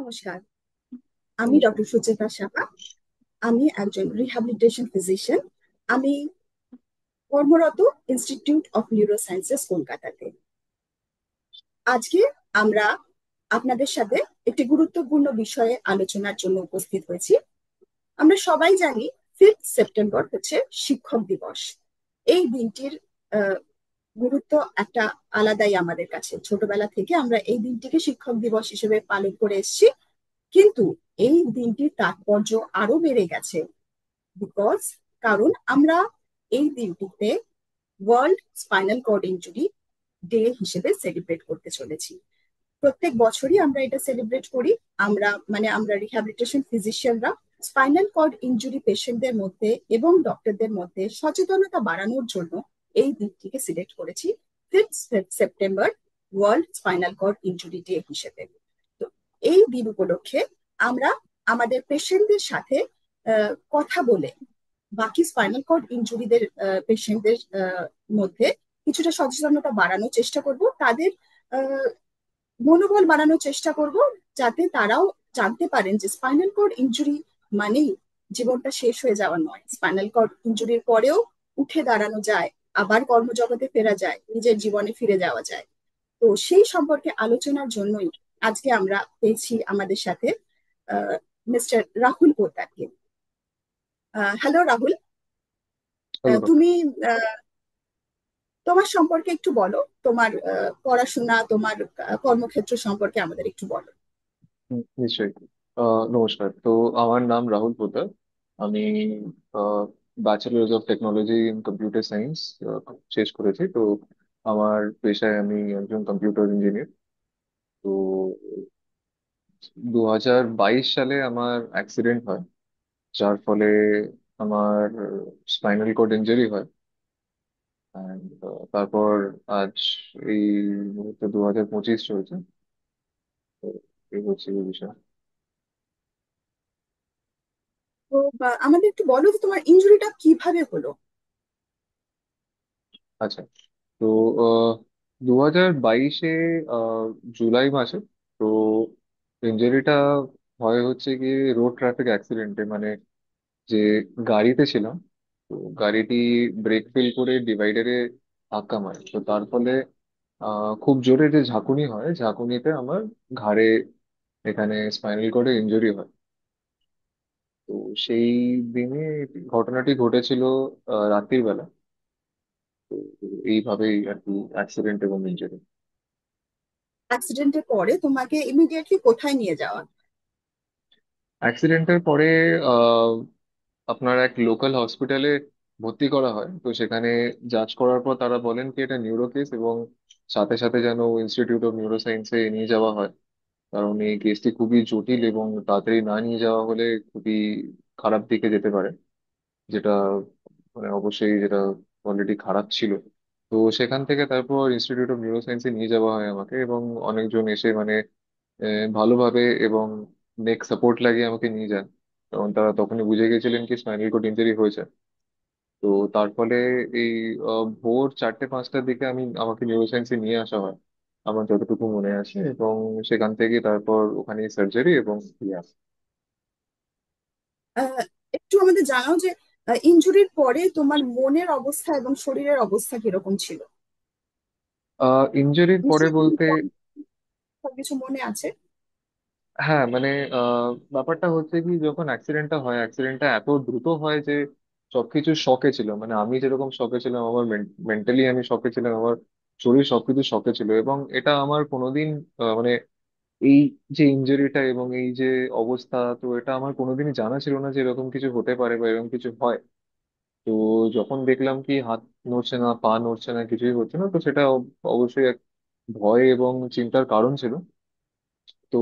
নমস্কার। আমি নমস্কার। ডক্টর সুচেতা সাহা। আমি একজন রিহ্যাবিলিটেশন ফিজিশিয়ান। আমি কর্মরত ইনস্টিটিউট অফ নিউরোসায়েন্সেস কলকাতাতে। আজকে আমরা আপনাদের সাথে একটি গুরুত্বপূর্ণ বিষয়ে আলোচনার জন্য উপস্থিত হয়েছি। আমরা সবাই জানি 5 সেপ্টেম্বর হচ্ছে শিক্ষক দিবস। এই দিনটির আহ, গুরুত্ব একটা আলাদাই আমাদের কাছে। ছোটবেলা থেকে আমরা এই দিনটিকে শিক্ষক দিবস হিসেবে পালন করে এসেছি, কিন্তু এই দিনটির তাৎপর্য আরো বেড়ে গেছে। বিকজ কারণ আমরা এই দিনটিতে world spinal cord injury day হিসেবে সেলিব্রেট করতে চলেছি। প্রত্যেক বছরই আমরা এটা সেলিব্রেট করি। আমরা রিহ্যাবিলিটেশন ফিজিশিয়ানরা স্পাইনাল কর্ড ইনজুরি পেশেন্টদের মধ্যে এবং ডক্টরদের মধ্যে সচেতনতা বাড়ানোর জন্য এই দিনটিকে সিলেক্ট করেছি 5 September world spinal cord injury day হিসেবে। তো এই দিন উপলক্ষে আমরা আমাদের পেশেন্টদের সাথে কথা বলে বাকি স্পাইনাল কর্ড ইনজুরিদের পেশেন্টদের মধ্যে কিছুটা সচেতনতা বাড়ানোর চেষ্টা করব, তাদের আহ, মনোবল বাড়ানোর চেষ্টা করব, যাতে তারাও জানতে পারেন যে স্পাইনাল কর্ড ইনজুরি মানেই জীবনটা শেষ হয়ে যাওয়া নয়। স্পাইনাল কর্ড ইনজুরির পরেও উঠে দাঁড়ানো যায়, আবার কর্মজগতে ফেরা যায়, নিজের জীবনে ফিরে যাওয়া যায়। তো সেই সম্পর্কে আলোচনার জন্যই আজকে আমরা পেয়েছি আমাদের সাথে মিস্টার রাহুল পোদ্দারকে। হ্যালো রাহুল। ধন্যবাদ। তুমি তোমার সম্পর্কে একটু বলো, তোমার পড়াশোনা, তোমার কর্মক্ষেত্র সম্পর্কে আমাদের একটু বলো। নিশ্চয়ই। নমস্কার। তো আমার নাম রাহুল পোদ্দার। আমি bachelors of technology in computer science শেষ করেছি। তো আমার পেশায় আমি একজন কম্পিউটার ইঞ্জিনিয়ার। তো 2022 সালে আমার অ্যাক্সিডেন্ট হয়, যার ফলে আমার স্পাইনাল কর্ড ইঞ্জুরি হয়। And, তারপর আজ এই মুহূর্তে 2025 চলছে। তো এই হচ্ছে এই বিষয়। তো আমাদের একটু বলো যে তোমার ইনজুরিটা কিভাবে হলো। আচ্ছা। তো 2022-এ জুলাই মাসে, তো ইঞ্জুরিটা হয় হচ্ছে কি রোড ট্রাফিক অ্যাক্সিডেন্টে, মানে যে গাড়িতে ছিলাম, তো গাড়িটি ব্রেক ফেল করে ডিভাইডারে ধাক্কা মারে। তো তার ফলে খুব জোরে যে ঝাঁকুনি হয়, ঝাঁকুনিতে আমার ঘাড়ে এখানে স্পাইনাল কর্ডে ইনজুরি হয়। তো সেই দিনে ঘটনাটি ঘটেছিল রাত্রির বেলা। তো এইভাবেই আর কি অ্যাক্সিডেন্ট এবং ইনজুরি। অ্যাক্সিডেন্টের পরে তোমাকে ইমিডিয়েটলি কোথায় নিয়ে যাওয়া? অ্যাক্সিডেন্টের পরে আহ, আপনার এক লোকাল হসপিটালে ভর্তি করা হয়। তো সেখানে যাচ করার পর তারা বলেন কি এটা নিউরো কেস, এবং সাথে সাথে যেন ইনস্টিটিউট অফ নিউরো সায়েন্সে নিয়ে যাওয়া হয়, কারণ এই কেসটি খুবই জটিল এবং তাড়াতাড়ি না নিয়ে যাওয়া হলে খুবই খারাপ দিকে যেতে পারে, যেটা মানে অবশ্যই যেটা অলরেডি খারাপ ছিল। তো সেখান থেকে তারপর ইনস্টিটিউট অফ নিউরো সায়েন্সে নিয়ে যাওয়া হয় আমাকে, এবং অনেকজন এসে মানে ভালোভাবে এবং নেক সাপোর্ট লাগিয়ে আমাকে নিয়ে যান, কারণ তারা তখনই বুঝে গেছিলেন কি স্পাইনাল কর্ড ইনজুরি হয়েছে। তো তার ফলে এই ভোর 4টে 5টার দিকে আমাকে নিউরো সায়েন্সে নিয়ে আসা হয়, আমার যতটুকু মনে আছে, এবং সেখান থেকে তারপর ওখানে সার্জারি এবং ইয়ে। আহ, একটু আমাদের জানাও যে ইনজুরির পরে তোমার মনের অবস্থা এবং শরীরের অবস্থা কিরকম ছিল। ইনজুরির পরে নিশ্চয়ই তুমি বলতে, সবকিছু মনে আছে। হ্যাঁ মানে ব্যাপারটা হচ্ছে কি, যখন অ্যাক্সিডেন্টটা হয়, অ্যাক্সিডেন্টটা এত দ্রুত হয় যে সবকিছু শকে ছিল। মানে আমি যেরকম শকে ছিলাম, আমার মেন্টালি আমি শকে ছিলাম, আমার শরীর সবকিছু শকে ছিল। এবং এটা আমার কোনোদিন মানে এই যে ইনজুরিটা এবং এই যে অবস্থা, তো এটা আমার কোনোদিনই জানা ছিল না যে এরকম কিছু হতে পারে বা এরকম কিছু হয়। তো যখন দেখলাম কি হাত নড়ছে না, পা নড়ছে না, কিছুই হচ্ছে না, তো সেটা অবশ্যই এক ভয় এবং চিন্তার কারণ ছিল। তো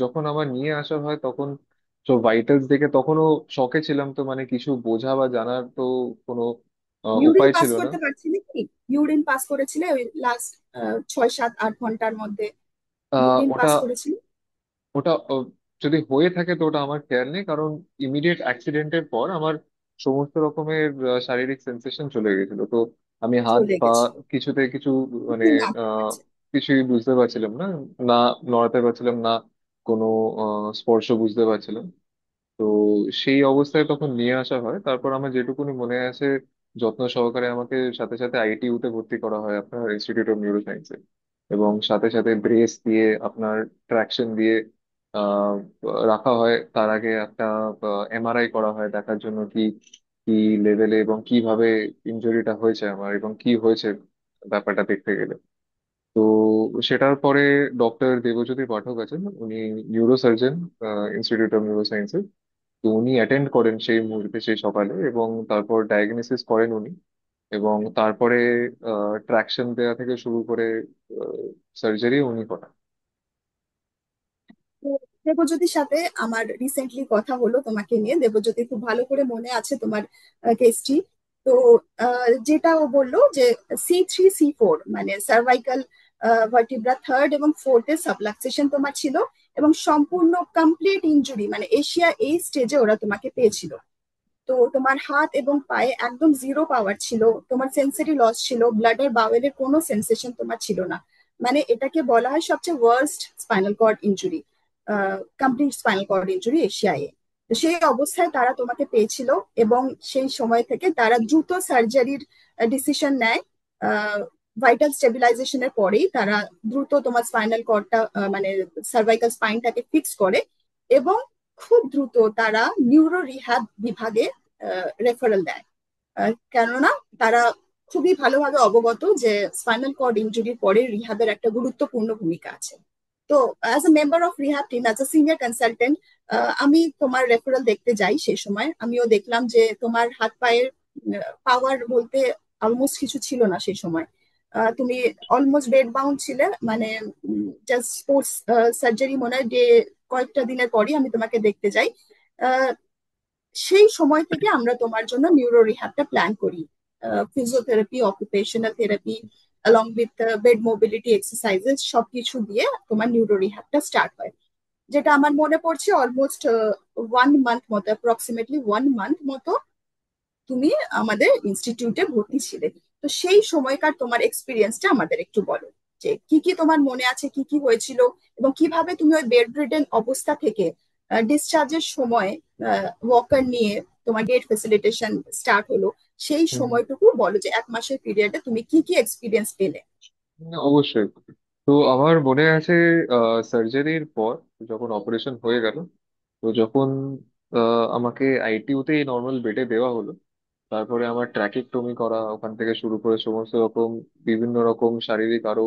যখন আমার নিয়ে আসা হয় তখন তো ভাইটালস দেখে তখনও শকে ছিলাম। তো মানে কিছু বোঝা বা জানার তো কোনো ইউরিন উপায় পাস ছিল না। করতে পারছিলে কি? ইউরিন পাস করেছিলে ওই লাস্ট 6 7 8 ঘন্টার মধ্যে? ইউরিন ওটা পাস করেছিলে? ওটা যদি হয়ে থাকে তো ওটা আমার খেয়াল নেই, কারণ ইমিডিয়েট অ্যাক্সিডেন্টের পর আমার সমস্ত রকমের শারীরিক সেন্সেশন চলে গেছিল। তো আমি হাত চলে পা গেছে? কিছুতে কিছু মানে কিছু না কিছুই বুঝতে পারছিলাম না, না নড়াতে পারছিলাম না, কোনো স্পর্শ বুঝতে পারছিলাম। তো সেই অবস্থায় তখন নিয়ে আসা হয়। তারপর আমার যেটুকুনি মনে আছে, যত্ন সহকারে আমাকে সাথে সাথে আইটিইউ তে ভর্তি করা হয় আপনার ইনস্টিটিউট অফ নিউরো সায়েন্সে। এবং সাথে সাথে ব্রেস দিয়ে আপনার ট্রাকশন দিয়ে আহ রাখা হয়। তার আগে একটা এমআরআই করা হয় দেখার জন্য কি কি লেভেলে এবং কিভাবে ইনজুরিটা হয়েছে আমার এবং কি হয়েছে ব্যাপারটা দেখতে গেলে। তো সেটার পরে ডক্টর দেবজ্যোতি পাঠক আছেন, উনি neuro surgeon institute of neuro সায়েন্সে। তো উনি অ্যাটেন্ড করেন সেই মুহূর্তে, সেই সকালে, এবং তারপর ডায়াগনোসিস করেন উনি। এবং তারপরে ট্রাকশন দেওয়া থেকে শুরু করে সার্জারি উনি করেন। তো দেবজ্যোতির সাথে আমার রিসেন্টলি কথা হলো তোমাকে নিয়ে। দেবজ্যোতি খুব ভালো করে মনে আছে তোমার কেসটি। তো যেটা ও বললো যে C3 C4 মানে সার্ভাইকাল ভার্টিব্রা থার্ড এবং ফোর্থ এর সাবলাক্সেশন তোমার ছিল, এবং সম্পূর্ণ কমপ্লিট ইনজুরি মানে এশিয়া এই স্টেজে ওরা তোমাকে পেয়েছিল। তো তোমার হাত এবং পায়ে একদম জিরো পাওয়ার ছিল, তোমার সেন্সরি লস ছিল, ব্লাডের বাওয়েলের কোনো সেন্সেশন তোমার ছিল না। মানে এটাকে বলা হয় সবচেয়ে worst spinal cord injury, complete spinal cord injury এশিয়ায়। তো সেই অবস্থায় তারা তোমাকে পেয়েছিল, এবং সেই সময় থেকে তারা দ্রুত সার্জারির ডিসিশন নেয়। ভাইটাল স্টেবিলাইজেশনের পরেই তারা দ্রুত তোমার স্পাইনাল কর্ডটা মানে সার্ভাইকাল স্পাইনটাকে ফিক্স করে, এবং খুব দ্রুত তারা নিউরো রিহ্যাব বিভাগে রেফারেল দেয়। কেননা তারা খুবই ভালোভাবে অবগত যে স্পাইনাল কর্ড ইনজুরির পরে রিহ্যাবের একটা গুরুত্বপূর্ণ ভূমিকা আছে। তো as a member of rehab team, as a senior consultant, আমি তোমার রেফারেল দেখতে যাই। সেই সময় আমিও দেখলাম যে তোমার হাত পায়ের পাওয়ার বলতে অলমোস্ট কিছু ছিল না সেই সময়। তুমি অলমোস্ট বেড বাউন্ড ছিলে, মানে জাস্ট স্পোর্টস সার্জারি মনে হয় যে কয়েকটা দিনের পরই আমি তোমাকে দেখতে যাই। আহ, সেই সময় থেকে আমরা তোমার জন্য নিউরো রিহ্যাবটা প্ল্যান করি। Physiotherapy, occupational therapy, along with bed mobility exercises সবকিছু দিয়ে তোমার নিউরো রিহ্যাবটা স্টার্ট হয়। যেটা আমার মনে পড়ছে অলমোস্ট 1 মান্থ মতো, অ্যাপ্রক্সিমেটলি 1 মান্থ মতো তুমি আমাদের ইনস্টিটিউটে ভর্তি ছিলে। তো সেই সময়কার তোমার এক্সপিরিয়েন্সটা আমাদের একটু বলো, যে কি কি তোমার মনে আছে, কি কি হয়েছিল, এবং কিভাবে তুমি ওই বেড রিডেন অবস্থা থেকে ডিসচার্জের সময় ওয়াকার নিয়ে তোমার গেট ফেসিলিটেশন স্টার্ট হলো। সেই হুম, সময়টুকু বলো, যে 1 মাসের পিরিয়ডে তুমি কি কি এক্সপিরিয়েন্স পেলে। অবশ্যই। তো আমার মনে আছে সার্জারির পর যখন অপারেশন হয়ে গেল, তো যখন আমাকে আইটিইউতেই নর্মাল বেডে দেওয়া হলো, তারপরে আমার ট্র্যাকিকটমি করা ওখান থেকে শুরু করে সমস্ত রকম বিভিন্ন রকম শারীরিক আরো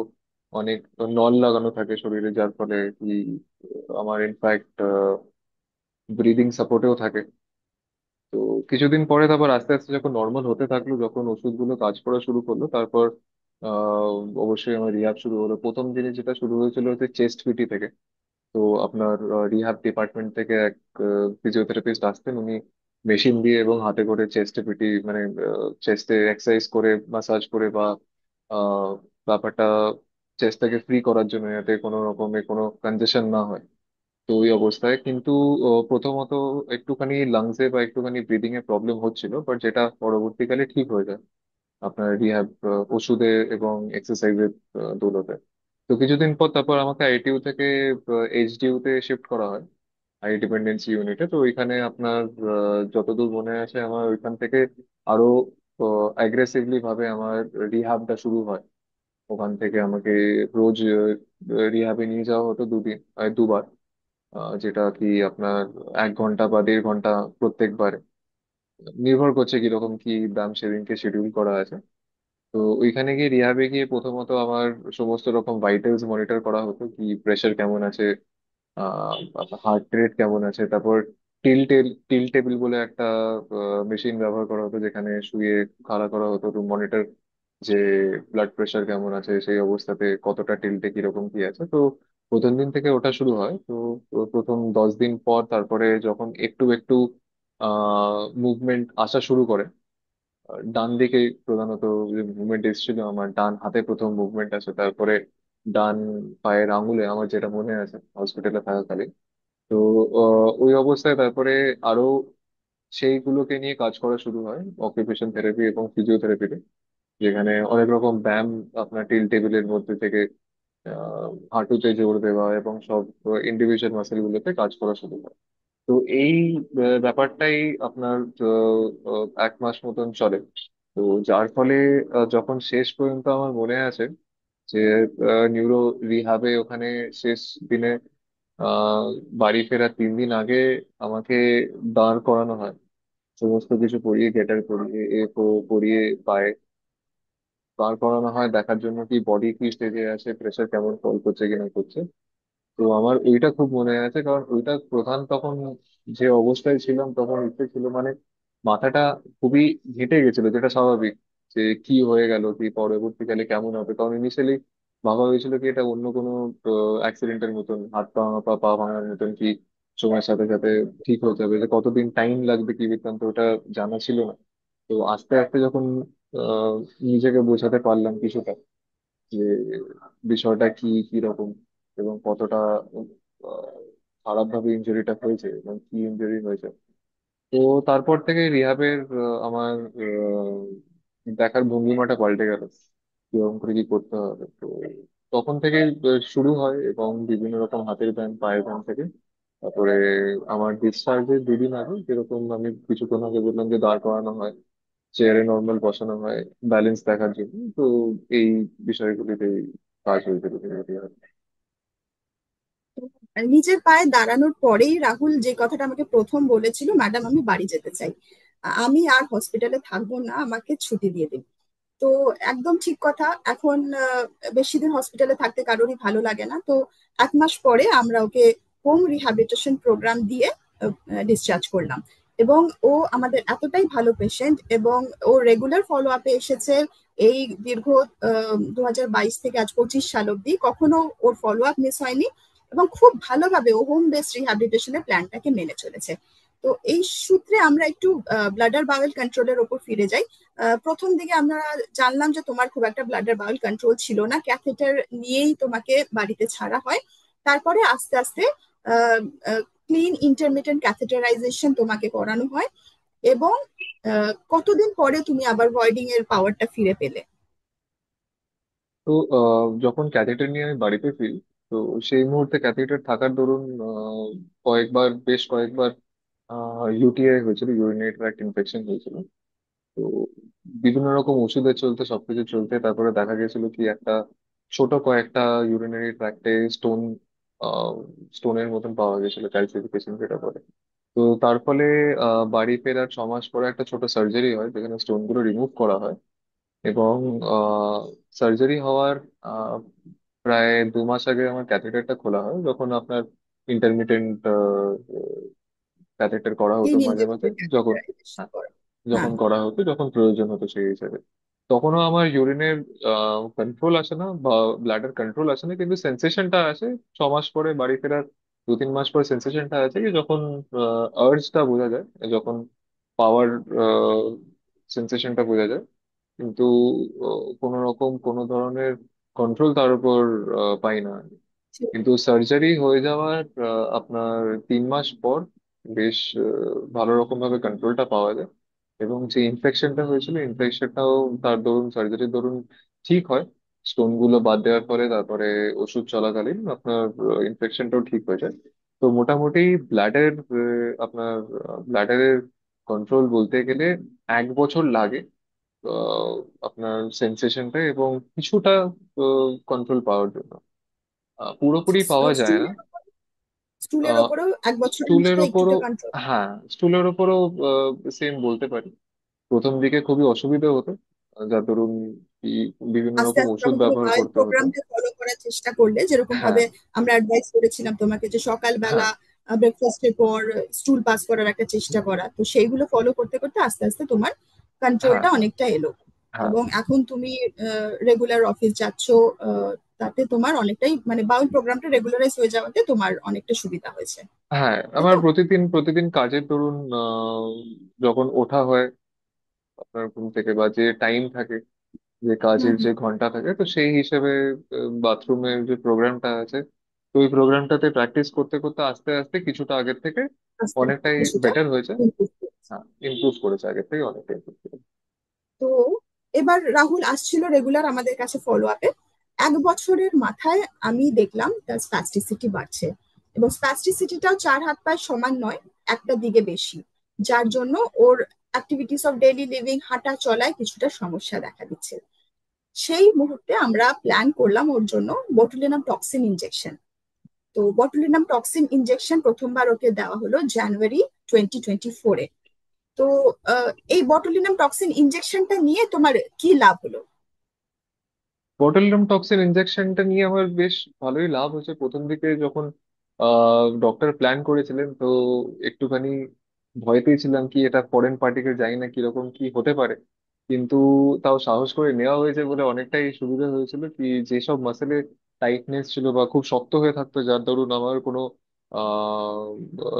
অনেক নল লাগানো থাকে শরীরে, যার ফলে কি আমার ইনফ্যাক্ট ব্রিদিং সাপোর্টেও থাকে। তো কিছুদিন পরে তারপর আস্তে আস্তে যখন নর্মাল হতে থাকলো, যখন ওষুধগুলো কাজ করা শুরু করলো, তারপর আহ অবশ্যই আমার রিহাব শুরু হলো। প্রথম দিনে যেটা শুরু হয়েছিল হচ্ছে চেস্ট পিটি থেকে। তো আপনার রিহাব ডিপার্টমেন্ট থেকে এক ফিজিওথেরাপিস্ট আসতেন, উনি মেশিন দিয়ে এবং হাতে করে চেস্টে পিটি মানে চেস্টে এক্সারসাইজ করে, মাসাজ করে বা আহ, ব্যাপারটা চেস্টটাকে ফ্রি করার জন্য, যাতে কোনো রকমের কোনো কনজেশন না হয়। তো ওই অবস্থায় কিন্তু প্রথমত একটুখানি লাংসে বা একটুখানি ব্রিদিং এ প্রবলেম হচ্ছিল, বাট যেটা পরবর্তীকালে ঠিক হয়ে যায় আপনার রিহ্যাব ওষুধে এবং এক্সারসাইজের দৌলতে। তো কিছুদিন পর তারপর আমাকে আইটিইউ থেকে এইচডিইউ তে শিফট করা হয়, হাই ডিপেন্ডেন্সি ইউনিটে। তো ওইখানে আপনার যতদূর মনে আছে আমার ওইখান থেকে আরো অ্যাগ্রেসিভলি ভাবে আমার রিহ্যাবটা শুরু হয়। ওখান থেকে আমাকে রোজ রিহ্যাবে নিয়ে যাওয়া হতো, দুবার, যেটা কি আপনার 1 ঘন্টা বা 1.5 ঘন্টা প্রত্যেকবার, নির্ভর করছে কিরকম কি ব্যায়াম সেদিনকে শিডিউল করা আছে। তো ওইখানে গিয়ে রিহাবে গিয়ে প্রথমত আমার সমস্ত রকম ভাইটালস মনিটর করা হতো, কি প্রেশার কেমন আছে, হার্ট রেট কেমন আছে। তারপর টিল টেবিল বলে একটা মেশিন ব্যবহার করা হতো, যেখানে শুয়ে খাড়া করা হতো টু মনিটর যে ব্লাড প্রেশার কেমন আছে, সেই অবস্থাতে কতটা টিল্টে কিরকম কি আছে। তো প্রথম দিন থেকে ওটা শুরু হয়। তো প্রথম 10 দিন পর তারপরে যখন একটু একটু মুভমেন্ট আসা শুরু করে, ডান দিকে প্রধানত যে মুভমেন্ট এসেছিল, আমার ডান হাতে প্রথম মুভমেন্ট আছে, তারপরে ডান পায়ের আঙুলে, আমার যেটা মনে আছে হসপিটালে থাকাকালীন। তো ওই অবস্থায় তারপরে আরো সেইগুলোকে নিয়ে কাজ করা শুরু হয় অকুপেশন থেরাপি এবং ফিজিওথেরাপিতে, যেখানে অনেক রকম ব্যায়াম আপনার টিল টেবিলের মধ্যে থেকে হাঁটুতে জোর দেওয়া এবং সব ইন্ডিভিজুয়াল মাসেল গুলোতে কাজ করা শুরু করে। তো এই ব্যাপারটাই আপনার 1 মাস মতন চলে। তো যার ফলে যখন শেষ পর্যন্ত আমার মনে আছে যে নিউরো রিহাবে ওখানে শেষ দিনে আহ বাড়ি ফেরার 3 দিন আগে আমাকে দাঁড় করানো হয়, সমস্ত কিছু পরিয়ে, গেটার পরিয়ে, পরিয়ে পায়ে দাঁড় করানো হয় দেখার জন্য কি বডি কি স্টেজে আছে, প্রেশার কেমন ফল করছে কিনা করছে। তো আমার ওইটা খুব মনে আছে, কারণ ওইটা প্রধান তখন যে অবস্থায় ছিলাম তখন ইচ্ছে ছিল মানে মাথাটা খুবই ঘেঁটে গেছিল, যেটা স্বাভাবিক, যে কি হয়ে গেল, কি পরবর্তীকালে কেমন হবে। কারণ ইনিশিয়ালি ভাবা হয়েছিল কি এটা অন্য কোনো অ্যাক্সিডেন্টের মতন, হাত পা ভাঙা, পা ভাঙার মতন, কি সময়ের সাথে সাথে ঠিক হয়ে যাবে, যে কতদিন টাইম লাগবে কি বৃত্তান্ত ওটা জানা ছিল না। তো আস্তে আস্তে যখন আহ নিজেকে বোঝাতে পারলাম কিছুটা যে বিষয়টা কি কি রকম এবং কতটা খারাপ ভাবে ইনজুরিটা হয়েছে এবং কি ইনজুরি হয়েছে, তো তারপর থেকে রিহাবের আমার দেখার ভঙ্গিমাটা পাল্টে গেল, কিরকম করে কি করতে হবে। তো তখন থেকে শুরু হয় এবং বিভিন্ন রকম হাতের ব্যায়াম, পায়ের ব্যায়াম থেকে তারপরে আমার ডিসচার্জের 2 দিন আগে যেরকম আমি কিছুক্ষণ আগে বললাম যে দাঁড় করানো হয়, চেয়ারে নর্মাল বসানো হয় ব্যালেন্স দেখার জন্য। তো এই বিষয়গুলিতেই কাজ হয়েছিল ধীরে ধীরে। নিজের পায়ে দাঁড়ানোর পরেই রাহুল যে কথাটা আমাকে প্রথম বলেছিল, ম্যাডাম আমি বাড়ি যেতে চাই, আমি আর হসপিটালে থাকবো না, আমাকে ছুটি দিয়ে দিন। তো একদম ঠিক কথা। এখন বেশি দিন হসপিটালে থাকতে কারোরই ভালো লাগে না। তো 1 মাস পরে আমরা ওকে হোম রিহ্যাবিলিটেশন প্রোগ্রাম দিয়ে ডিসচার্জ করলাম। এবং ও আমাদের এতটাই ভালো পেশেন্ট, এবং ও রেগুলার ফলো আপে এসেছে এই দীর্ঘ 2022 থেকে আজ 25 সাল অব্দি কখনো ওর ফলো আপ মিস হয়নি। এবং খুব ভালোভাবে ও হোম বেসড রিহ্যাবিলিটেশনের প্ল্যানটাকে মেনে চলেছে। তো এই সূত্রে আমরা একটু ব্লাডার বাউল কন্ট্রোলের ওপর ফিরে যাই। প্রথম দিকে আমরা জানলাম যে তোমার খুব একটা ব্লাডার বাউল কন্ট্রোল ছিল না, ক্যাথেটার নিয়েই তোমাকে বাড়িতে ছাড়া হয়। তারপরে আস্তে আস্তে ক্লিন ইন্টারমিটেন্ট ক্যাথেটারাইজেশন তোমাকে করানো হয়। এবং কতদিন পরে তুমি আবার ভয়েডিং এর পাওয়ারটা ফিরে পেলে? তো যখন ক্যাথেটার নিয়ে আমি বাড়িতে ফিরি, তো সেই মুহূর্তে ক্যাথেটার থাকার দরুন কয়েকবার, বেশ কয়েকবার ইউটিআই হয়েছিল, ইউরিনারি ট্র্যাক্ট ইনফেকশন হয়েছিল। তো বিভিন্ন রকম ওষুধে চলতে, সবকিছু চলতে তারপরে দেখা গেছিল কি একটা ছোট কয়েকটা ইউরিনারি ট্র্যাক্টে স্টোনের মতন পাওয়া গেছিল, ক্যালসিফিকেশন যেটা বলে। তো তার ফলে বাড়ি ফেরার 6 মাস পরে একটা ছোট সার্জারি হয় যেখানে স্টোন গুলো রিমুভ করা হয়। এবং সার্জারি হওয়ার আহ, প্রায় 2 মাস আগে আমার ক্যাথেটারটা খোলা হয়, যখন আপনার ইন্টারমিটেন্ট ক্যাথেটার করা হতো ক্লিন মাঝে মাঝে, ইন্টারমিটেন্ট যখন, ক্যাথেটারাইজেশন হ্যাঁ, করা। যখন হ্যাঁ। করা হতো, যখন প্রয়োজন হতো সেই হিসেবে। তখনও আমার ইউরিনের কন্ট্রোল আসে না বা ব্লাডার কন্ট্রোল আসে না, কিন্তু সেন্সেশনটা আসে 6 মাস পরে বাড়ি ফেরার 2-3 মাস পরে। সেন্সেশনটা আছে কি যখন আর্জটা বোঝা যায়, যখন পাওয়ার সেন্সেশনটা বোঝা যায়, কিন্তু কোনো রকম কোনো ধরনের কন্ট্রোল তার উপর পাই না। কিন্তু সার্জারি হয়ে যাওয়ার আপনার 3 মাস পর বেশ ভালো রকম ভাবে কন্ট্রোলটা পাওয়া যায়। এবং যে ইনফেকশনটা হয়েছিল, ইনফেকশনটাও তার দরুন, সার্জারির দরুন ঠিক হয়। স্টোন গুলো বাদ দেওয়ার পরে তারপরে ওষুধ চলাকালীন আপনার ইনফেকশনটাও ঠিক হয়ে যায়। তো মোটামুটি ব্লাডের আপনার ব্লাডারের কন্ট্রোল বলতে গেলে 1 বছর লাগে আহ, আপনার সেন্সেশনটা এবং কিছুটা কন্ট্রোল পাওয়ার জন্য। পুরোপুরি পাওয়া যায় না। স্টুলের স্টুলের আহ, ওপরেও 1 বছরের স্টুলের মধ্যে ওপরও, একটুটা কন্ট্রোল? হ্যাঁ, স্টুলের ওপরও সেম বলতে পারি। প্রথম দিকে খুবই অসুবিধা হতো, যার দরুন কি বিভিন্ন আস্তে রকম আস্তে ওষুধ যখন তুমি ব্যবহার বায়োল করতে হতো। প্রোগ্রামটা ফলো করার চেষ্টা করলে, যেরকম হ্যাঁ, ভাবে আমরা অ্যাডভাইস করেছিলাম তোমাকে যে হ্যাঁ, সকালবেলা ব্রেকফাস্টের পর স্টুল পাস করার একটা চেষ্টা করা, তো সেইগুলো ফলো করতে করতে আস্তে আস্তে তোমার হ্যাঁ, কন্ট্রোলটা অনেকটা এলো। হ্যাঁ, এবং এখন তুমি রেগুলার অফিস যাচ্ছ। তাতে তোমার অনেকটাই মানে বাউল প্রোগ্রামটা রেগুলারাইজ হয়ে যাওয়াতে তোমার অনেকটা সুবিধা হয়েছে, হ্যাঁ। তাই আমার তো? প্রতিদিন প্রতিদিন কাজের দরুন যখন ওঠা হয় আপনার ঘুম থেকে, বা যে টাইম থাকে, যে হুম, কাজের যে হুম। ঘন্টা থাকে, তো সেই হিসেবে বাথরুমের যে প্রোগ্রামটা আছে, তো ওই প্রোগ্রামটাতে প্র্যাকটিস করতে করতে আস্তে আস্তে কিছুটা আগের থেকে আস্তে আস্তে অনেকটাই কিছুটা বেটার হয়েছে। improve করেছে। হ্যাঁ, ইমপ্রুভ করেছে, আগের থেকে অনেকটা ইমপ্রুভ করেছে। তো এবার রাহুল আসছিল রেগুলার আমাদের কাছে ফলো আপে। 1 বছরের মাথায় আমি দেখলাম তার স্প্যাস্টিসিটি বাড়ছে, এবং স্প্যাস্টিসিটিটাও 4 হাত পায়ে সমান নয়, একটা দিকে বেশি, যার জন্য ওর অ্যাক্টিভিটিস অফ ডেইলি লিভিং, হাঁটা চলায় কিছুটা সমস্যা দেখা দিচ্ছে। সেই মুহূর্তে আমরা প্ল্যান করলাম ওর জন্য বটুলিনাম টক্সিন ইনজেকশন। তো বটুলিনাম টক্সিন ইনজেকশন প্রথমবার ওকে দেওয়া হলো জানুয়ারি 2024-এ। তো এই বটুলিনাম টক্সিন ইনজেকশনটা নিয়ে তোমার কি লাভ হলো? বোtulinum টক্সিন ইনজেকশনটা নিয়ে আমার বেশ ভালোই লাভ হয়েছে প্রথম দিকে যখন ডক্টর প্ল্যান করেছিলেন। তো একটুখানি ভয়তেই ছিলাম কি এটা ফরেন পার্টিকেল, জানি না কিরকম কি হতে পারে, কিন্তু তাও সাহস করে নেওয়া হয়েছে বলে অনেকটাই সুবিধা হয়েছিল। কি যেসব মাসেলে টাইটনেস ছিল বা খুব শক্ত হয়ে থাকতো, যার দরুন আমার কোনো আহ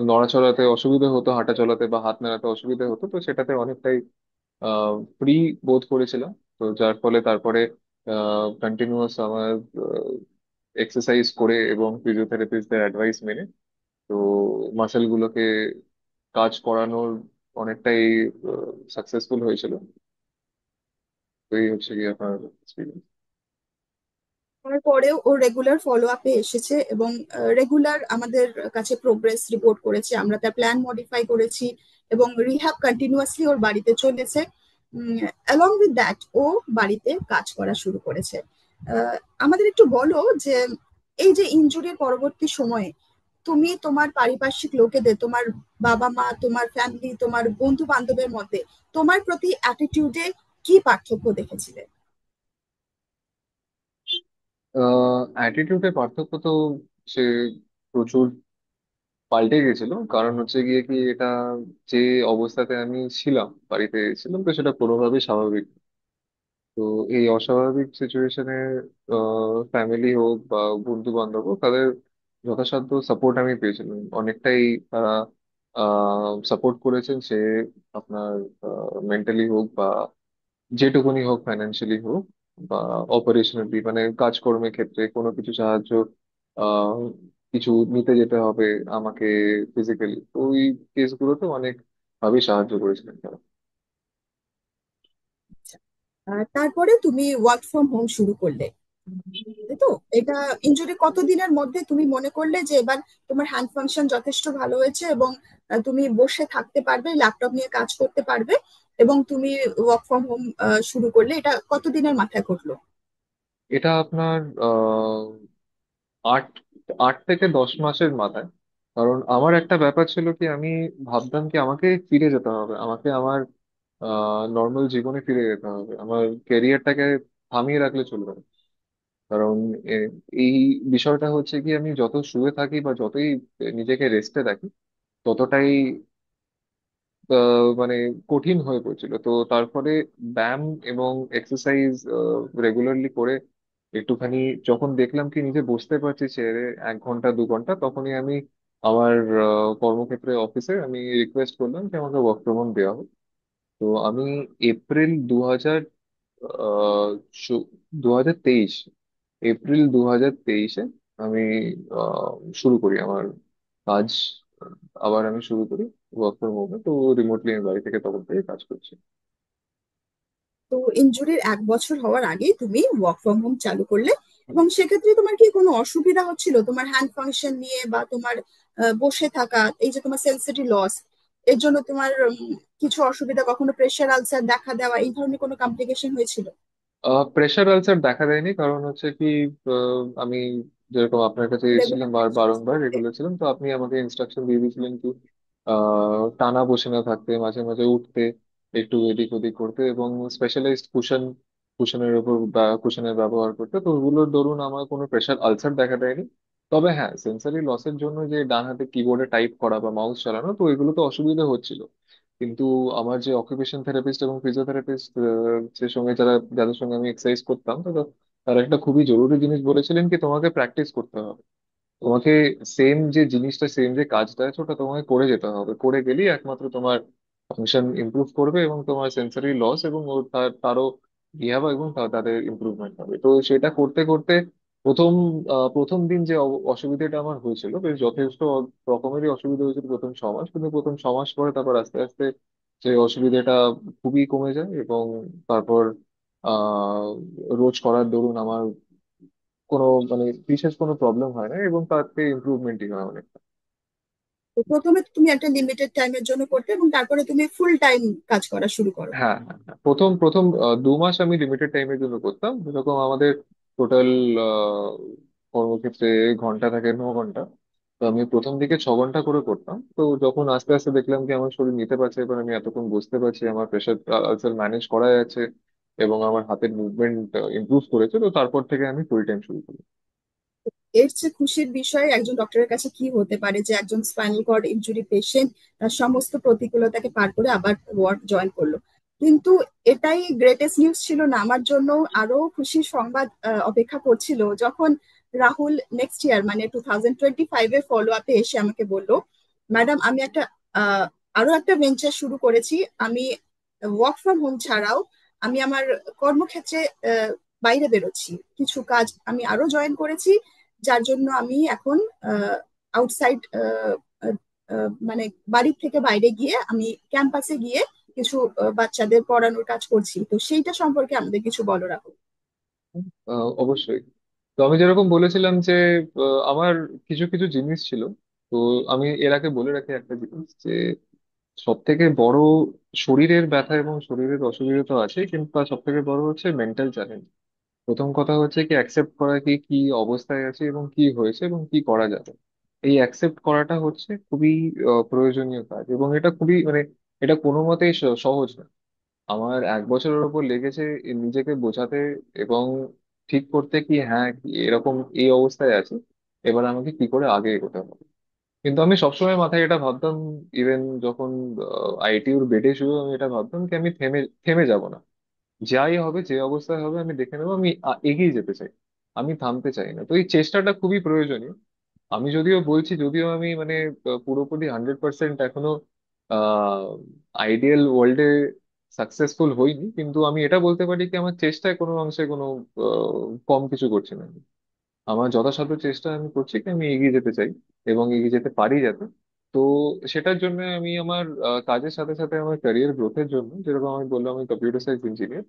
নড়াচড়াতে অসুবিধা হতো, হাঁটা চলাতে বা হাত নাড়াতে অসুবিধা হতো, তো সেটাতে অনেকটাই ফ্রি বোধ করেছিলাম। তো যার ফলে তারপরে কন্টিনিউয়াস আমার এক্সারসাইজ করে এবং ফিজিওথেরাপিস্টদের অ্যাডভাইস মেনে তো মাসেল গুলোকে কাজ করানোর অনেকটাই সাকসেসফুল হয়েছিল। তো এই হচ্ছে কি আপনার এক্সপিরিয়েন্স। তারপরেও ও রেগুলার ফলো আপে এসেছে এবং রেগুলার আমাদের কাছে প্রোগ্রেস রিপোর্ট করেছে, আমরা তার প্ল্যান মডিফাই করেছি এবং রিহ্যাব কন্টিনিউয়াসলি ওর বাড়িতে চলেছে। অ্যালং উইথ দ্যাট ও বাড়িতে কাজ করা শুরু করেছে। আমাদের একটু বলো যে এই যে ইনজুরির পরবর্তী সময়ে তুমি তোমার পারিপার্শ্বিক লোকেদের, তোমার বাবা মা, তোমার ফ্যামিলি, তোমার বন্ধু বান্ধবের মধ্যে তোমার প্রতি অ্যাটিটিউডে কি পার্থক্য দেখেছিলে? অ্যাটিটিউডে পার্থক্য তো সে প্রচুর পাল্টে গেছিল। কারণ হচ্ছে গিয়ে কি এটা যে অবস্থাতে আমি ছিলাম, বাড়িতে ছিলাম, তো সেটা কোনোভাবেই স্বাভাবিক। তো এই অস্বাভাবিক সিচুয়েশনে ফ্যামিলি হোক বা বন্ধু বান্ধব হোক, তাদের যথাসাধ্য সাপোর্ট আমি পেয়েছিলাম অনেকটাই। তারা সাপোর্ট করেছেন, সে আপনার মেন্টালি হোক বা যেটুকুনি হোক, ফাইন্যান্সিয়ালি হোক বা অপারেশনালি, মানে কাজকর্মের ক্ষেত্রে কোনো কিছু সাহায্য, আহ কিছু নিতে যেতে হবে আমাকে ফিজিক্যালি, তো ওই কেসগুলোতে অনেক ভাবেই সাহায্য করেছিলেন তারা। তারপরে তুমি ওয়ার্ক ফ্রম হোম শুরু করলে, তাই তো? এটা ইনজুরি কতদিনের মধ্যে তুমি মনে করলে যে এবার তোমার হ্যান্ড ফাংশন যথেষ্ট ভালো হয়েছে এবং তুমি বসে থাকতে পারবে, ল্যাপটপ নিয়ে কাজ করতে পারবে, এবং তুমি ওয়ার্ক ফ্রম হোম শুরু করলে? এটা কতদিনের মাথায় ঘটলো? এটা আপনার 8 8 থেকে 10 মাসের মাথায়। কারণ আমার একটা ব্যাপার ছিল কি, আমি ভাবতাম কি আমাকে ফিরে যেতে হবে, আমাকে আমার নর্মাল জীবনে ফিরে যেতে হবে, আমার ক্যারিয়ারটাকে থামিয়ে রাখলে চলবে না। কারণ এ- এই বিষয়টা হচ্ছে কি, আমি যত শুয়ে থাকি বা যতই নিজেকে রেস্টে রাখি, ততটাই মানে কঠিন হয়ে পড়ছিল। তো তার ফলে ব্যায়াম এবং এক্সারসাইজ রেগুলারলি করে একটুখানি যখন দেখলাম কি নিজে বসতে পারছি চেয়ারে 1 ঘন্টা 2 ঘন্টা, তখনই আমি আমার কর্মক্ষেত্রে অফিসে আমি রিকোয়েস্ট করলাম যে আমাকে ওয়ার্ক ফ্রম হোম দেওয়া হোক। তো আমি এপ্রিল 2023, এপ্রিল 2023-এ আমি আহ, শুরু করি আমার কাজ। আবার আমি শুরু করি ওয়ার্ক ফ্রম হোমে, তো রিমোটলি আমি বাড়ি থেকে তখন থেকে কাজ করছি। তো ইনজুরির 1 বছর হওয়ার আগেই তুমি ওয়ার্ক ফ্রম হোম চালু করলে, এবং সেক্ষেত্রে তোমার কি কোনো অসুবিধা হচ্ছিল তোমার হ্যান্ড ফাংশন নিয়ে, বা তোমার বসে থাকা, এই যে তোমার সেন্সিটি লস, এর জন্য তোমার কিছু অসুবিধা, কখনো প্রেশার আলসার দেখা দেওয়া, এই ধরনের কোনো কমপ্লিকেশন হয়েছিল? প্রেশার আলসার দেখা দেয়নি, কারণ হচ্ছে কি আমি যেরকম আপনার কাছে এসেছিলাম রেগুলার এক্সারসাইজ বারংবার করতে? রেগুলার ছিলাম, তো আপনি আমাকে ইনস্ট্রাকশন দিয়ে দিয়েছিলেন কি টানা বসে না থাকতে, মাঝে মাঝে উঠতে, একটু এদিক ওদিক করতে এবং স্পেশালাইজড কুশনের উপর বা কুশনের ব্যবহার করতে। তো ওগুলোর দরুন আমার কোনো প্রেশার আলসার দেখা দেয়নি। তবে হ্যাঁ, সেন্সারি লসের জন্য যে ডান হাতে কিবোর্ডে টাইপ করা বা মাউস চালানো, তো এগুলো তো অসুবিধা হচ্ছিল। কিন্তু আমার যে অকুপেশন থেরাপিস্ট এবং ফিজিওথেরাপিস্ট, সে সঙ্গে যাদের সঙ্গে আমি এক্সারসাইজ করতাম, তো তারা একটা খুবই জরুরি জিনিস বলেছিলেন কি তোমাকে প্র্যাকটিস করতে হবে, তোমাকে সেম যে জিনিসটা, সেম যে কাজটা আছে ওটা তোমাকে করে যেতে হবে, করে গেলেই একমাত্র তোমার ফাংশন ইমপ্রুভ করবে এবং তোমার সেন্সরি লস এবং তারও ইয়ে হবে এবং তাদের ইমপ্রুভমেন্ট হবে। তো সেটা করতে করতে প্রথম দিন যে অসুবিধাটা আমার হয়েছিল, বেশ যথেষ্ট রকমেরই অসুবিধা হয়েছিল প্রথম 6 মাস, কিন্তু প্রথম 6 মাস পরে তারপর আস্তে আস্তে সেই অসুবিধাটা খুবই কমে যায় এবং তারপর রোজ করার দরুন আমার কোনো মানে বিশেষ কোনো প্রবলেম হয় না এবং তাতে ইমপ্রুভমেন্টই হয় অনেক। তো প্রথমে তুমি একটা লিমিটেড টাইমের জন্য করতে, এবং তারপরে তুমি ফুল টাইম কাজ করা শুরু করো। হ্যাঁ, হ্যাঁ, হ্যাঁ। প্রথম প্রথম 2 মাস আমি লিমিটেড টাইমের জন্য করতাম, যেরকম আমাদের টোটাল কর্মক্ষেত্রে ঘন্টা থাকে 9 ঘন্টা। তো আমি প্রথম দিকে 6 ঘন্টা করে করতাম, তো যখন আস্তে আস্তে দেখলাম কি আমার শরীর নিতে পারছে, এবার আমি এতক্ষণ বসতে পারছি, আমার প্রেশার আলসার ম্যানেজ করা যাচ্ছে এবং আমার হাতের মুভমেন্ট ইমপ্রুভ করেছে, তো তারপর থেকে আমি ফুল টাইম শুরু করি। এর চেয়ে খুশির বিষয় একজন ডক্টরের কাছে কি হতে পারে, যে একজন স্পাইনাল কর্ড ইনজুরি পেশেন্ট তার সমস্ত প্রতিকূলতাকে পার করে আবার ওয়ার্ক জয়েন করলো। কিন্তু এটাই গ্রেটেস্ট নিউজ ছিল না, আমার জন্য আরো খুশির সংবাদ অপেক্ষা করছিল, যখন রাহুল নেক্সট ইয়ার মানে 2025-এর ফলো আপে এসে আমাকে বলল, ম্যাডাম আমি একটা আহ, আরো একটা ভেঞ্চার শুরু করেছি। আমি ওয়ার্ক ফ্রম হোম ছাড়াও আমি আমার কর্মক্ষেত্রে বাইরে বেরোচ্ছি, কিছু কাজ আমি আরো জয়েন করেছি, যার জন্য আমি এখন আউটসাইড মানে বাড়ির থেকে বাইরে গিয়ে আমি ক্যাম্পাসে গিয়ে কিছু বাচ্চাদের পড়ানোর কাজ করছি। তো সেইটা সম্পর্কে আমাদের কিছু বলো রাখো। অবশ্যই। তো আমি যেরকম বলেছিলাম যে আমার কিছু কিছু জিনিস ছিল। তো আমি এর আগে বলে রাখি একটা জিনিস যে সব থেকে বড় শরীরের ব্যথা এবং শরীরের অসুবিধা তো আছে, কিন্তু তার সব থেকে বড় হচ্ছে মেন্টাল চ্যালেঞ্জ। প্রথম কথা হচ্ছে কি অ্যাকসেপ্ট করা, কি কি অবস্থায় আছে এবং কি হয়েছে এবং কি করা যাবে। এই অ্যাকসেপ্ট করাটা হচ্ছে খুবই প্রয়োজনীয় কাজ, এবং এটা খুবই মানে এটা কোনো মতেই সহজ না। আমার 1 বছরের উপর লেগেছে নিজেকে বোঝাতে এবং ঠিক করতে কি হ্যাঁ কি এরকম এই অবস্থায় আছে, এবার আমাকে কি করে আগে এগোতে হবে। কিন্তু আমি সবসময় মাথায় এটা ভাবতাম, ইভেন যখন আইটিউর বেডে শুয়েও আমি এটা ভাবতাম কি আমি থেমে থেমে যাব না। যাই হবে যে অবস্থায় হবে আমি দেখে নেবো, আমি এগিয়ে যেতে চাই, আমি থামতে চাই না। তো এই চেষ্টাটা খুবই প্রয়োজনীয়। আমি যদিও বলছি, যদিও আমি মানে পুরোপুরি 100% এখনো আইডিয়াল ওয়ার্ল্ডে সাকসেসফুল হইনি, কিন্তু আমি এটা বলতে পারি কি আমার চেষ্টায় কোনো অংশে কোনো কম কিছু করছি না। আমার যথাসাধ্য চেষ্টা আমি করছি কি আমি এগিয়ে যেতে চাই এবং এগিয়ে যেতে পারি যাতে। তো সেটার জন্য আমি আমার কাজের সাথে সাথে আমার ক্যারিয়ার গ্রোথের জন্য, যেরকম আমি বললাম আমি কম্পিউটার সায়েন্স ইঞ্জিনিয়ার,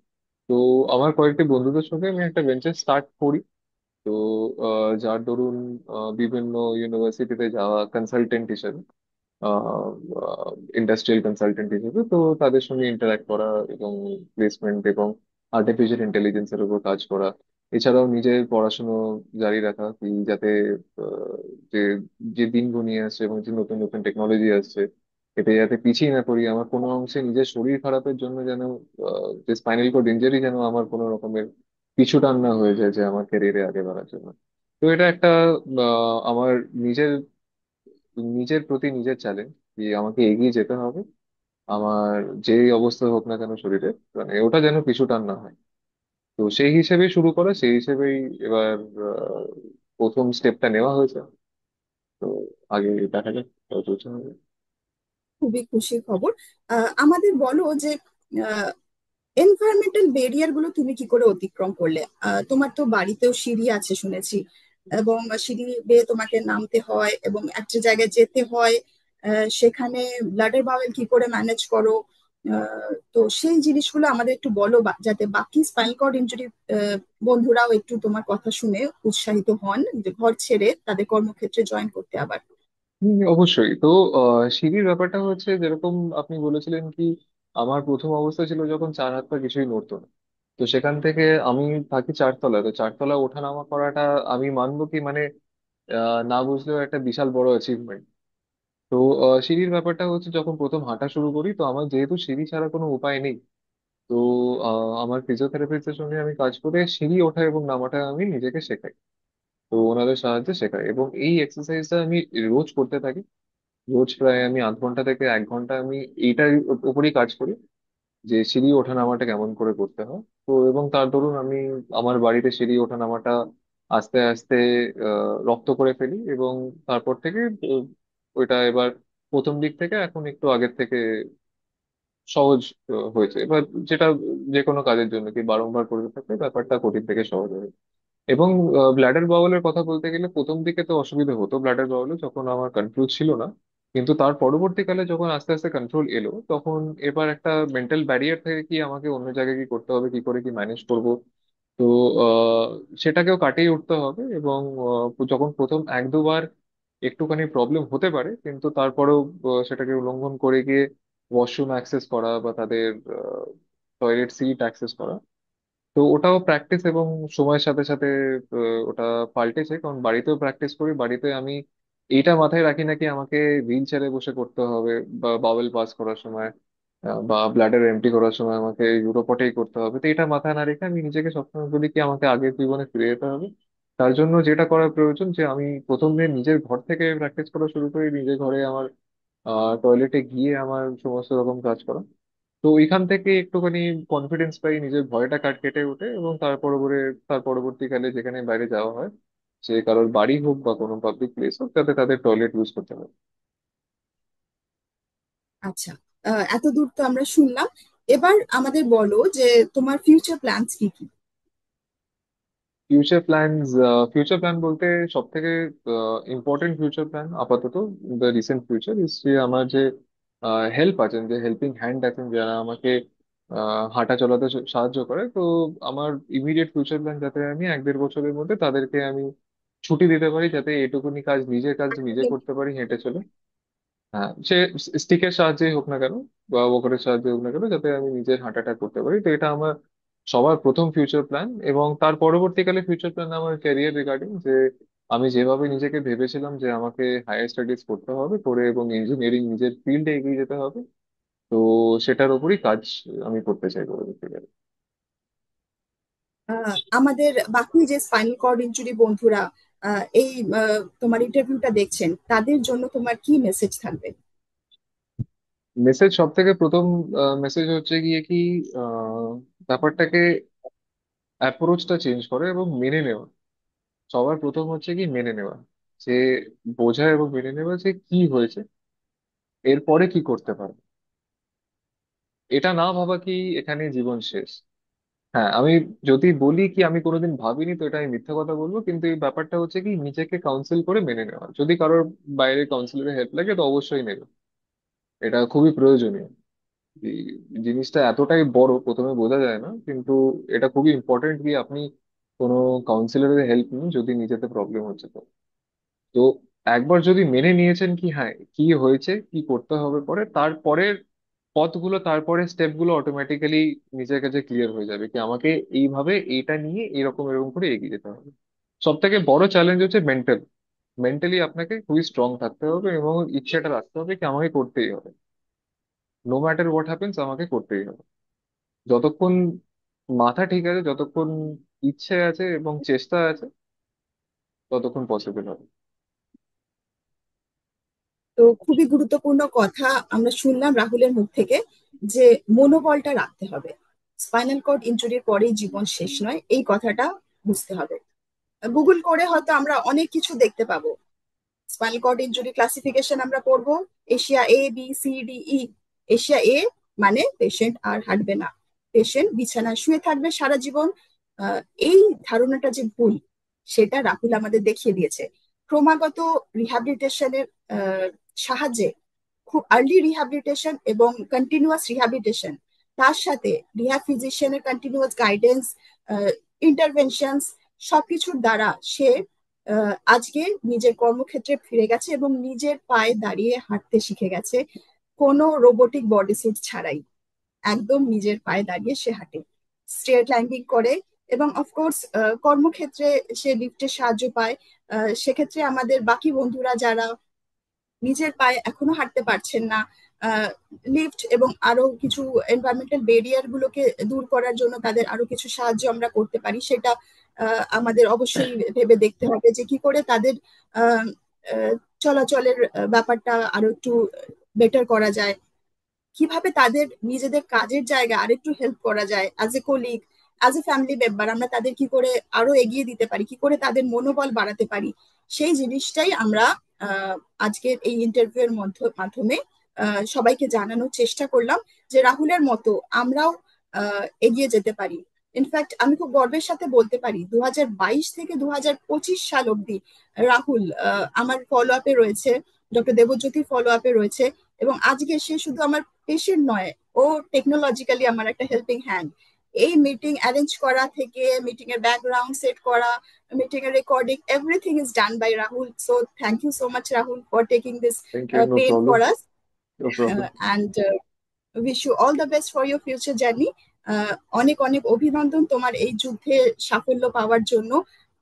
তো আমার কয়েকটি বন্ধুদের সঙ্গে আমি একটা ভেঞ্চার স্টার্ট করি। তো যার দরুন বিভিন্ন ইউনিভার্সিটিতে যাওয়া কনসালটেন্ট হিসেবে, ইন্ডাস্ট্রিয়াল কনসালটেন্ট হিসেবে, তো তাদের সঙ্গে ইন্টারাক্ট করা এবং প্লেসমেন্ট এবং আর্টিফিশিয়াল ইন্টেলিজেন্সের উপর কাজ করা। এছাড়াও নিজের পড়াশুনো জারি রাখা, কি যাতে আহ, যে যে দিন ঘনিয়ে আসছে এবং যে নতুন নতুন টেকনোলজি আসছে, এতে যাতে পিছিয়ে না পড়ি। আমার কোনো অংশে নিজের শরীর খারাপের জন্য যেন যে স্পাইনাল কর্ড ইনজুরি যেন আমার কোনো রকমের পিছু টান না হয়ে যায় যে আমার ক্যারিয়ারে আগে বাড়ার জন্য। তো এটা একটা আমার নিজের নিজের প্রতি নিজের চ্যালেঞ্জ, যে আমাকে এগিয়ে যেতে হবে। আমার যে অবস্থা হোক না কেন শরীরে, মানে ওটা যেন পিছু টান না হয়। তো সেই হিসেবেই শুরু করা, সেই হিসেবেই এবার আহ, প্রথম স্টেপটা নেওয়া হয়েছে। তো আগে দেখা যাক কত দূর হবে। খুবই খুশির খবর। আমাদের বলো যে এনভায়রনমেন্টাল ব্যারিয়ার গুলো তুমি কি করে অতিক্রম করলে? তোমার তো বাড়িতেও সিঁড়ি আছে শুনেছি, এবং সিঁড়ি বেয়ে তোমাকে নামতে হয় এবং একটা জায়গায় যেতে হয়, সেখানে ব্লাডের বাওয়েল কি করে ম্যানেজ করো? তো সেই জিনিসগুলো আমাদের একটু বলো, যাতে বাকি স্পাইনাল কর্ড ইনজুরি বন্ধুরাও একটু তোমার কথা শুনে উৎসাহিত হন, যে ঘর ছেড়ে তাদের কর্মক্ষেত্রে জয়েন করতে আবার। অবশ্যই। তো সিঁড়ির ব্যাপারটা হচ্ছে যেরকম আপনি বলেছিলেন কি আমার প্রথম অবস্থা ছিল যখন চার হাত পা কিছুই নড়তো না। তো সেখান থেকে আমি থাকি 4 তলায়, তো 4 তলা ওঠানামা করাটা আমি মানবো কি মানে না বুঝলেও একটা বিশাল বড় অ্যাচিভমেন্ট। তো সিঁড়ির ব্যাপারটা হচ্ছে যখন প্রথম হাঁটা শুরু করি, তো আমার যেহেতু সিঁড়ি ছাড়া কোনো উপায় নেই, তো আমার ফিজিওথেরাপিস্টের সঙ্গে আমি কাজ করে সিঁড়ি ওঠা এবং নামাটা আমি নিজেকে শেখাই। তো ওনাদের সাহায্যে শেখাই এবং এই এক্সারসাইজটা আমি রোজ করতে থাকি। রোজ প্রায় আমি আধ ঘন্টা থেকে 1 ঘন্টা আমি এইটার উপরই কাজ করি, যে সিঁড়ি ওঠা নামাটা কেমন করে করতে হয়। তো এবং তার দরুন আমি আমার বাড়িতে সিঁড়ি ওঠা নামাটা আস্তে আস্তে রপ্ত করে ফেলি এবং তারপর থেকে ওইটা এবার প্রথম দিক থেকে এখন একটু আগের থেকে সহজ হয়েছে। এবার যেটা যে কোনো কাজের জন্য কি বারংবার করতে থাকলে ব্যাপারটা কঠিন থেকে সহজ হয়। এবং ব্ল্যাডার বাউলের কথা বলতে গেলে প্রথম দিকে তো অসুবিধা হতো ব্ল্যাডার বাউলে, যখন আমার কন্ট্রোল ছিল না। কিন্তু তার পরবর্তীকালে যখন আস্তে আস্তে কন্ট্রোল এলো, তখন এবার একটা মেন্টাল ব্যারিয়ার থেকে কি আমাকে অন্য জায়গায় কি করতে হবে, কি করে কি ম্যানেজ করব, তো আহ, সেটাকেও কাটিয়ে উঠতে হবে, এবং যখন প্রথম এক দুবার একটুখানি প্রবলেম হতে পারে, কিন্তু তারপরেও সেটাকে উল্লঙ্ঘন করে গিয়ে ওয়াশরুম অ্যাক্সেস করা বা তাদের টয়লেট সিট অ্যাক্সেস করা, তো ওটাও প্র্যাকটিস, এবং সময়ের সাথে সাথে ওটা পাল্টেছে। কারণ বাড়িতেও প্র্যাকটিস করি, বাড়িতে আমি এইটা মাথায় রাখি নাকি আমাকে হুইল চেয়ারে বসে করতে হবে, বা বাওয়েল পাস করার সময় বা ব্লাডার এমটি করার সময় আমাকে ইউরোপটেই করতে হবে। তো এটা মাথায় না রেখে আমি নিজেকে সবসময় বলি কি আমাকে আগের জীবনে ফিরে যেতে হবে। তার জন্য যেটা করা প্রয়োজন, যে আমি প্রথম দিন নিজের ঘর থেকে প্র্যাকটিস করা শুরু করি, নিজের ঘরে আমার টয়লেটে গিয়ে আমার সমস্ত রকম কাজ করা। তো ওইখান থেকে একটুখানি কনফিডেন্স পাই, নিজের ভয়টা কেটে ওঠে, এবং তার পরবর্তীকালে যেখানে বাইরে যাওয়া হয়, সে কারোর বাড়ি হোক বা কোনো পাবলিক প্লেস হোক, যাতে তাদের টয়লেট ইউজ করতে হয়। আচ্ছা, এত দূর তো আমরা শুনলাম। এবার আমাদের বলো যে তোমার ফিউচার প্ল্যানস কি কি। ফিউচার প্ল্যান বলতে সব থেকে ইম্পর্টেন্ট ফিউচার প্ল্যান আপাতত, দ্য রিসেন্ট ফিউচার ইজ, যে আমার যে হেল্প আছেন, যে হেল্পিং হ্যান্ড আছেন, যারা আমাকে হাঁটা চলাতে সাহায্য করে, তো আমার ইমিডিয়েট ফিউচার প্ল্যান যাতে আমি 1-1.5 বছরের মধ্যে তাদেরকে আমি ছুটি দিতে পারি, যাতে এটুকুনি কাজ নিজে করতে পারি হেঁটে চলে। হ্যাঁ, সে স্টিকের সাহায্যেই হোক না কেন বা ওয়াকারের সাহায্যে হোক না কেন, যাতে আমি নিজের হাঁটাটা করতে পারি। তো এটা আমার সবার প্রথম ফিউচার প্ল্যান। এবং তার পরবর্তীকালে ফিউচার প্ল্যান আমার ক্যারিয়ার রিগার্ডিং, যে আমি যেভাবে নিজেকে ভেবেছিলাম যে আমাকে হায়ার স্টাডিজ করতে হবে, করে এবং ইঞ্জিনিয়ারিং নিজের ফিল্ডে এগিয়ে যেতে হবে, তো সেটার উপরই কাজ আমি করতে চাই পরবর্তীকালে। আমাদের বাকি যে স্পাইনাল কর্ড ইনজুরি বন্ধুরা এই তোমার ইন্টারভিউটা দেখছেন, তাদের জন্য তোমার কি মেসেজ থাকবে? মেসেজ, সব থেকে প্রথম মেসেজ হচ্ছে গিয়ে কি, আহ, ব্যাপারটাকে অ্যাপ্রোচটা চেঞ্জ করে এবং মেনে নেওয়া। সবার প্রথম হচ্ছে কি মেনে নেওয়া, যে বোঝা এবং মেনে নেওয়া যে কি হয়েছে, এরপরে কি করতে পারবো। এটা না ভাবা কি এখানে জীবন শেষ। হ্যাঁ, আমি যদি বলি কি আমি কোনোদিন ভাবিনি, তো এটা আমি মিথ্যা কথা বলবো। কিন্তু এই ব্যাপারটা হচ্ছে কি নিজেকে কাউন্সিল করে মেনে নেওয়া। যদি কারোর বাইরে কাউন্সিলরের হেল্প লাগে তো অবশ্যই নেবে, এটা খুবই প্রয়োজনীয়। এই জিনিসটা এতটাই বড়, প্রথমে বোঝা যায় না, কিন্তু এটা খুবই ইম্পর্টেন্ট কি আপনি কোনো কাউন্সিলরের হেল্প নিন যদি নিজেতে প্রবলেম হচ্ছে। তো তো একবার যদি মেনে নিয়েছেন কি হ্যাঁ কি হয়েছে, কি করতে হবে, পরে তারপরের পথগুলো, তারপরে স্টেপগুলো অটোমেটিক্যালি নিজের কাছে ক্লিয়ার হয়ে যাবে কি আমাকে এইভাবে এইটা নিয়ে এরকম এরকম করে এগিয়ে যেতে হবে। সব থেকে বড় চ্যালেঞ্জ হচ্ছে মেন্টালি আপনাকে খুবই স্ট্রং থাকতে হবে, এবং ইচ্ছেটা রাখতে হবে কি আমাকে করতেই হবে, নো ম্যাটার হোয়াট হ্যাপেন্স আমাকে করতেই হবে। যতক্ষণ মাথা ঠিক আছে, যতক্ষণ ইচ্ছে আছে এবং চেষ্টা আছে, ততক্ষণ পসিবল হবে। তো খুবই গুরুত্বপূর্ণ কথা আমরা শুনলাম রাহুলের মুখ থেকে, যে মনোবলটা রাখতে হবে। স্পাইনাল কর্ড ইনজুরির পরেই জীবন শেষ নয়, এই কথাটা বুঝতে হবে। গুগল করে হয়তো আমরা অনেক কিছু দেখতে পাবো। স্পাইনাল কর্ড ইনজুরি ক্লাসিফিকেশন আমরা পড়বো, ASIA A B C D E। ASIA A মানে পেশেন্ট আর হাঁটবে না, পেশেন্ট বিছানায় শুয়ে থাকবে সারা জীবন। আহ, এই ধারণাটা যে ভুল, সেটা রাহুল আমাদের দেখিয়ে দিয়েছে। ক্রমাগত রিহ্যাবিলিটেশনের সাহায্যে, খুব আর্লি রিহ্যাবিলিটেশন এবং কন্টিনিউয়াস রিহ্যাবিলিটেশন, তার সাথে রিহ্যাব ফিজিশিয়ানের কন্টিনিউয়াস গাইডেন্স, ইন্টারভেনশনস, সবকিছুর দ্বারা সে আজকে নিজের কর্মক্ষেত্রে ফিরে গেছে এবং নিজের পায়ে দাঁড়িয়ে হাঁটতে শিখে গেছে, কোনো রোবোটিক বডি সুট ছাড়াই। একদম নিজের পায়ে দাঁড়িয়ে সে হাঁটে, স্টেয়ার ক্লাইম্বিং করে, এবং অফকোর্স কর্মক্ষেত্রে সে লিফটের সাহায্য পায়। সেক্ষেত্রে আমাদের বাকি বন্ধুরা যারা নিজের পায়ে এখনো হাঁটতে পারছেন না, লিফট এবং আরো কিছু এনভায়রনমেন্টাল ব্যারিয়ার গুলোকে দূর করার জন্য তাদের আরো কিছু সাহায্য আমরা করতে পারি, সেটা আমাদের অবশ্যই ভেবে দেখতে হবে যে কি করে তাদের আহ, আহ, চলাচলের ব্যাপারটা আরো একটু বেটার করা যায়, কিভাবে তাদের নিজেদের কাজের জায়গায় আরেকটু হেল্প করা যায়, as a colleague, as a family member আমরা তাদের কি করে আরো এগিয়ে দিতে পারি, কি করে তাদের মনোবল বাড়াতে পারি। সেই জিনিসটাই আমরা আহ, আজকের এই ইন্টারভিউ এর মাধ্যমে সবাইকে জানানোর চেষ্টা করলাম, যে রাহুলের মতো আমরাও এগিয়ে যেতে পারি। ইনফ্যাক্ট আমি খুব গর্বের সাথে বলতে পারি 2022 থেকে 2025 সাল অব্দি রাহুল আমার ফলো আপে রয়েছে, ডক্টর দেবজ্যোতির ফলো আপে রয়েছে, এবং আজকে সে শুধু আমার পেশেন্ট নয়, ও টেকনোলজিক্যালি আমার একটা হেল্পিং হ্যান্ড। এই মিটিং অ্যারেঞ্জ করা থেকে মিটিং এর ব্যাকগ্রাউন্ড সেট করা, মিটিং এর recording, everything is done by Rahul. So thank you so much Rahul for taking this thank you, no pain problem. For us. No problem. And wish you all the best for your future journey. অনেক অনেক অভিনন্দন তোমার এই যুদ্ধে সাফল্য পাওয়ার জন্য,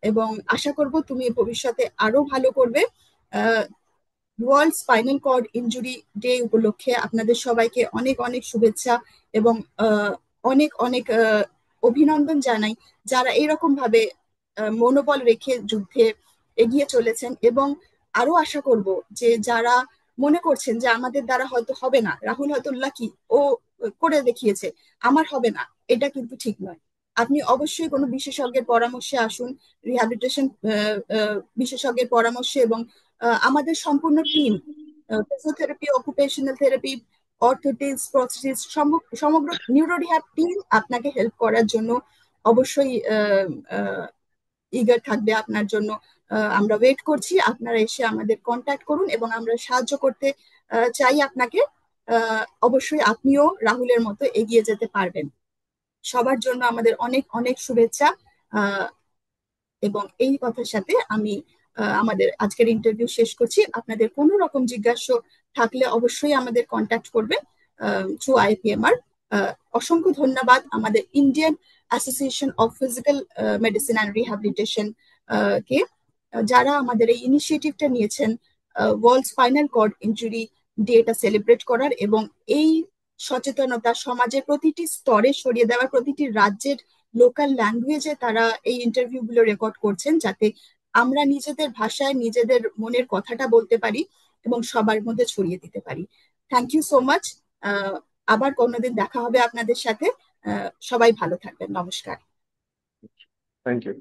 এবং আশা করব তুমি ভবিষ্যতে আরো ভালো করবে। World spinal cord injury day উপলক্ষে আপনাদের সবাইকে অনেক অনেক শুভেচ্ছা এবং অনেক অনেক অভিনন্দন জানাই, যারা এরকম ভাবে মনোবল রেখে যুদ্ধে এগিয়ে চলেছেন। এবং আরো আশা করব যে যারা মনে করছেন যে আমাদের দ্বারা হয়তো হবে না, রাহুল হয়তো লাকি, ও করে দেখিয়েছে, আমার হবে না, এটা কিন্তু ঠিক নয়। আপনি অবশ্যই কোনো বিশেষজ্ঞের পরামর্শে আসুন, রিহ্যাবিলিটেশন বিশেষজ্ঞের পরামর্শে, এবং আমাদের সম্পূর্ণ team, physiotherapy, occupational therapy, orthotics, prosthetics, সমগ্র নিউরো রিহ্যাব টিম আপনাকে হেল্প করার জন্য অবশ্যই ইগার থাকবে আপনার জন্য। আমরা ওয়েট করছি, আপনারা এসে আমাদের কন্ট্যাক্ট করুন এবং আমরা সাহায্য করতে চাই আপনাকে। অবশ্যই আপনিও রাহুলের মতো এগিয়ে যেতে পারবেন। সবার জন্য আমাদের অনেক অনেক শুভেচ্ছা। আহ, এবং এই কথার সাথে আমি আমাদের আজকের ইন্টারভিউ শেষ করছি। আপনাদের কোনো রকম জিজ্ঞাসা থাকলে অবশ্যই আমাদের কন্ট্যাক্ট করবেন থ্রু আইপিএমআর। অসংখ্য ধন্যবাদ আমাদের Indian Association of Physical Medicine and Rehabilitation কে, যারা আমাদের এই ইনিশিয়েটিভটা নিয়েছেন ওয়ার্ল্ড স্পাইনাল কর্ড ইনজুরি ডেটা সেলিব্রেট করার, এবং এই সচেতনতা সমাজের প্রতিটি স্তরে ছড়িয়ে দেওয়ার, প্রতিটি রাজ্যের লোকাল ল্যাঙ্গুয়েজে তারা এই ইন্টারভিউ গুলো রেকর্ড করছেন, যাতে আমরা নিজেদের ভাষায় নিজেদের মনের কথাটা বলতে পারি এবং সবার মধ্যে ছড়িয়ে দিতে পারি। Thank you so much. আবার কোনোদিন দেখা হবে আপনাদের সাথে। সবাই ভালো থাকবেন, নমস্কার। Thank you.